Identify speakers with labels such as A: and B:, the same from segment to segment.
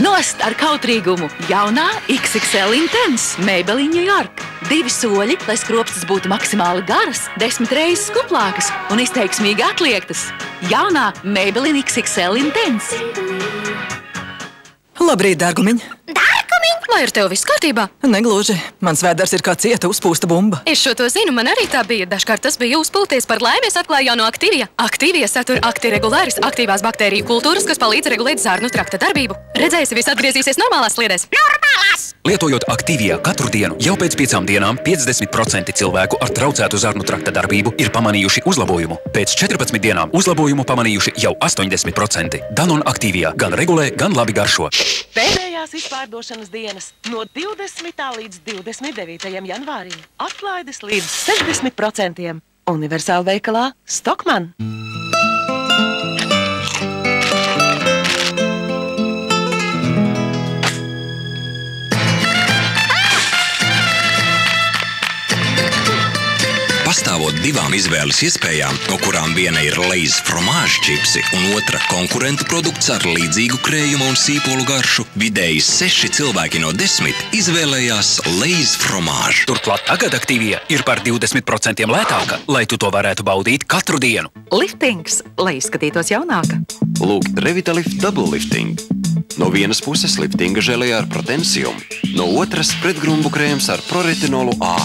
A: Nost ar kautrīgumu jaunā XXL Intense Maybelline New York. 2 soļi, lai skropstas būtu maksimāli garas, 10 reizes skuplākas un izteiksmīgi atliektas. Jaunā Maybelline XXL Intense.
B: Labrīt, dārgumiņ!
C: Vai ar tev viss kārtībā?
B: Negluži. Mans vēders ir kā cieta uzpūsta bumba.
C: Es šo to zinu, man arī tā bija. Dažkārt tas bija uzpūties. Par laimi es atklāju jauno Activia. Activia satur aktiregulāris aktīvās baktēriju kultūras, kas palīdz regulēt zarnu trakta darbību. Redzēsi, viss atgriezīsies normālās sliedēs. Normālās!
D: Lietojot Activia katru dienu, jau pēc 5 dienām 50% cilvēku ar traucētu zarnu trakta darbību ir pamanījuši uzlabojumu. Pēc 14 dienām uzlabojumu pamanījuši jau 80%. Danon Activia gan regulē, gan labi garšo.
E: Pēdējās izpārdošanas dienas no 20. līdz 29. janvārim. Atlaides līdz 60%. Universāla veikalā Stockmann.
F: Pastāvot 2 izvēles iespējām, no kurām viena ir Lay's fromāžu čipsi un otra konkurentu produkts ar līdzīgu krējumu un sīpolu garšu, vidēji 6 cilvēki no 10 izvēlējās Lay's fromāžu.
D: Turklāt tagad Activia ir par 20% lētāka, lai tu to varētu baudīt katru dienu.
A: Liftings, lai izskatītos jaunāka.
G: Lūk, Revitalift Double Lifting. No vienas puses liftinga želejā ar protensiumu, no otras pretgrumbu krējums ar proretinolu A.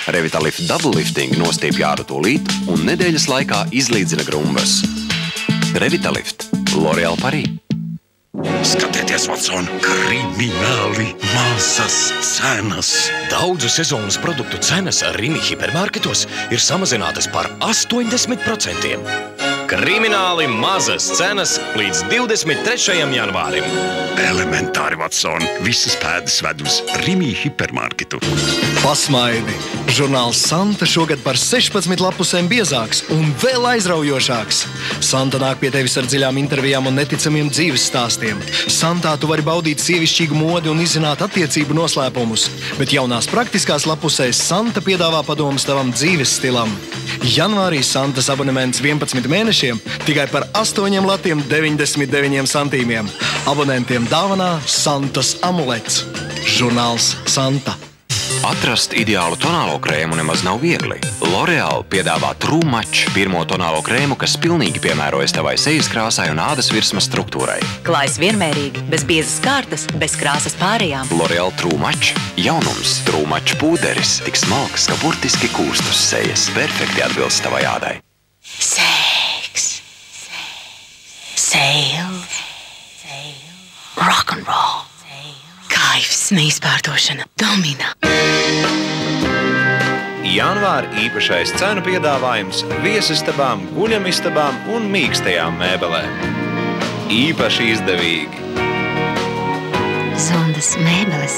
G: Revitalift Double Lifting nostiepj ādu tūlīt un nedēļas laikā izlīdzina grumbas. Revitalift L'Oréal Paris.
H: Skatieties, Watson, krimināli mazas cenas. Daudzu sezonas produktu cenas Rimi hipermarketos ir samazinātas par 80%. Krimināli mazas cenas līdz 23. janvārim. Elementāri, Watson, visas pēdas ved uz Rimi hipermarketu.
I: Pasmaidi! Žurnāls Santa šogad par 16 lapusēm biezāks un vēl aizraujošāks. Santa nāk pie tevis ar dziļām intervijām un neticamiem dzīves stāstiem. Santā tu vari baudīt sievišķīgu modi un izzināt attiecību noslēpumus, bet jaunās praktiskās lapusēs Santa piedāvā padomus tavam dzīves stilam. Janvārī Santas abonements 11 mēnešiem tikai par 8,99 centiem. Abonentiem dāvanā Santas amulets. Žurnāls Santa.
G: Atrast ideālu tonālo krēmu nemaz nav viegli. L'Oréal piedāvā True Match, pirmo tonālo krēmu, kas pilnīgi piemērojas tavai sejas krāsai un ādas virsmas struktūrai.
A: Klājas vienmērīgi, bez biezas kārtas, bez krāsas pārējām.
G: L'Oréal True Match. Jaunums True Match pūderis. Tik smalks, ka burtiski kūst uz sejas. Perfekti atbilst tavai ādai.
A: Seks. Sail. Rock'n'roll. Kaifs, neizpārdošana, domina.
J: Janvāra īpašais cenu piedāvājums viesistabām, guļamistabām un mīkstajām mēbelēm. Īpaši izdevīgi.
K: Zondas mēbeles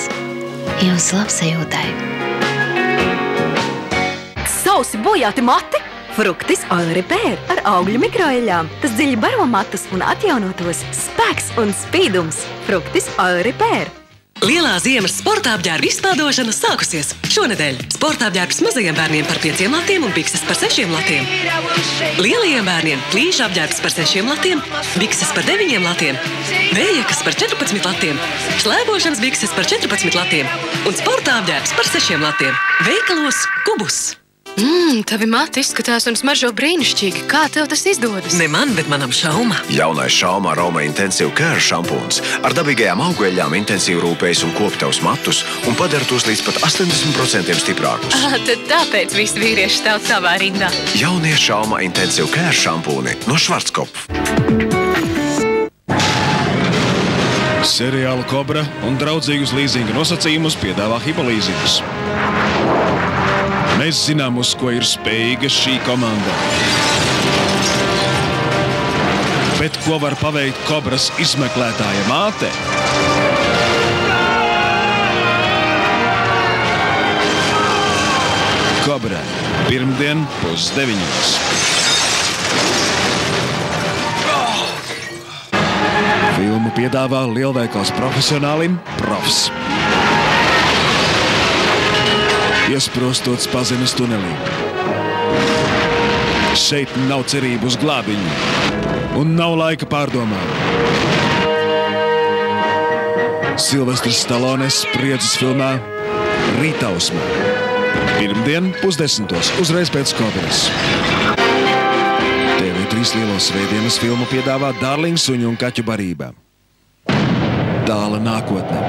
K: jūsu labsajūtai.
A: Sausi bojāti mati? Fruktis Oil Repair ar augļu mikroeļļām. Tas dziļi baro matus un atjaunotos spēks un spīdums. Fruktis Oil Repair.
L: Lielā ziemas sporta apģērba izpārdošana sākusies. Šonedēļ sporta apģērbs mazajiem bērniem par 5 latiem un bikses par 6 latiem. Lielajiem bērniem plīša apģērbs par 6 latiem, bikses par 9 latiem, vējjakas par 14 latiem, slēpošanas bikses par 14 latiem un sporta apģērbs par 6 latiem. Veikalos Kubus.
C: Tavi mati izskatās un smaržo brīnišķīgi. Kā tev tas izdodas?
L: Ne man, bet manam Šauma.
G: Jaunais Šauma Aroma Intensive Care šampūns ar dabīgajām augueļļām intensīvi rūpējas un kop tavus matus un padara tos līdz pat 80% stiprākus.
C: Tad tāpēc visi vīrieši stāv savā rindā.
G: Jaunie Šauma Intensive Care šampūni no Schwarzkopf.
M: Seriālu Kobra un draudzīgus līzinga nosacījumus piedāvā Hypolīzingus. Mēs zinām, uz ko ir spējīga šī komanda. Bet ko var paveikt Kobras izmeklētāja māte? Kobra. Pirmdien 8:30. Filmu piedāvā lielveikals profesionālim Profs. Iesprostot pazemes tunelī. Šeit nav cerību uz glābiņu un nav laika pārdomām. Silvestris Stallone spriedzes filmā Rītausmē. Pirmdien 9:30 uzreiz pēc Kobras. TV3 lielo svētdienas filmu piedāvā Dārliņu suņu un kaķu barībā. Tāla nākotne.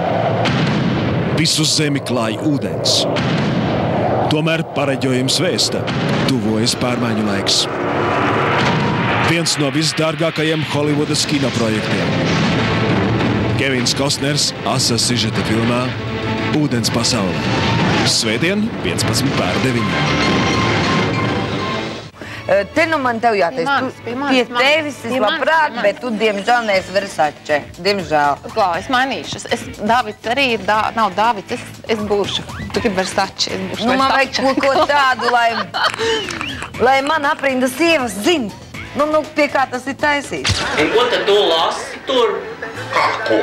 M: Visu zemi klāj ūdens. Tomēr pareģojums vēsta. Tuvojas pārmaiņu laiks. Viens no visdārgākajiem Holivudas kinoprojektiem. Kevins Kostners asa sižeta filmā Ūdens pasaulē. Svētdien 15:09.
N: Te nu man tev jāteic, pie tevis es labprāt, bet tu, diemžēl, neesi Versace. Diemžēl.
O: Klau, es mainīšu. Dāvids arī ir, nav Dāvids, es būšu. Tu gribi Versace, es būšu Versace.
N: Man vajag ko tādu, lai man aprinda sievas zina. Nu, pie kā tas ir taisīts.
P: Un ko tad tu lasi tur? Kā ko?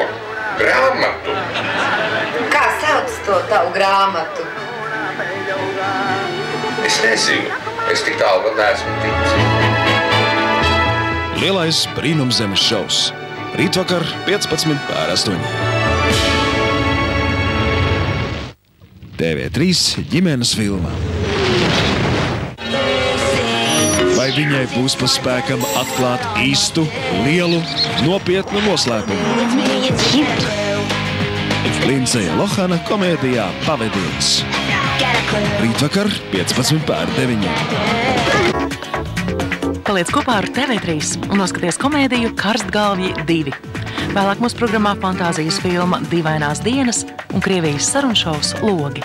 P: Grāmatu?
N: Kā sauc to tavu grāmatu?
P: Es nezinu. Es tik tālu vēl neesmu ticis.
M: Lielais brīnumzemes šovs. Rītvakar 15:08. TV3 ģimenes filma. Vai viņai būs pa spēkam atklāt īstu, lielu, nopietnu noslēpumu? Lindsaya Lohana komēdijā Pavediens. Rītvakar 15:09.
E: Paliec kopā ar TV3 un noskaties komēdiju Karstgalvji 2. Vēlāk mūsu programmā fantāzijas filma Dīvainās dienas un Krievijas sarunšovs Logi.